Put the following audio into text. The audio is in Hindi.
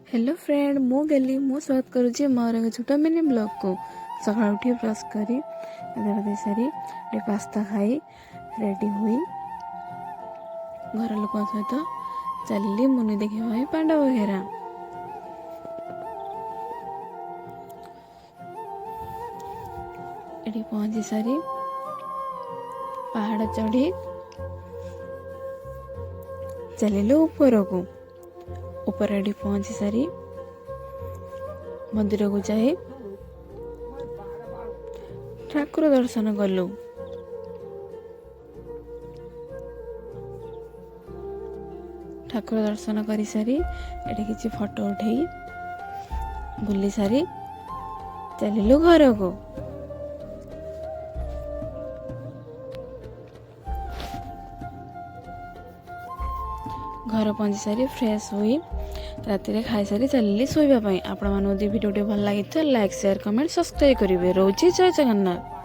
हेलो फ्रेंड मु गली मु स्वागत करुँची मोर एक छोट मिनी ब्लॉग को। सका उठी ब्रश करी दे सारी पास्ता खाई रेडी हुई घर लोक सहित चलली मुनि देखा भाई पांडव घेरा। ये पहुंची सारी पहाड़ चढ़ी चलिलु ऊपर को। ऊपर एडी पहुंची सारी मंदिर को जाए ठाकुर दर्शन कलु। ठाकुर दर्शन कर सारी एटी किसी फोटो उठे बुली सारी चलिलु घर को। घर पहुंची सारी फ्रेश हुई राति खाई सारी चलिली शोइबा पई। आपण मानू दी वीडियो भल लगी तो लाइक शेयर कमेंट सब्सक्राइब करेंगे। रोची जय जगन्नाथ।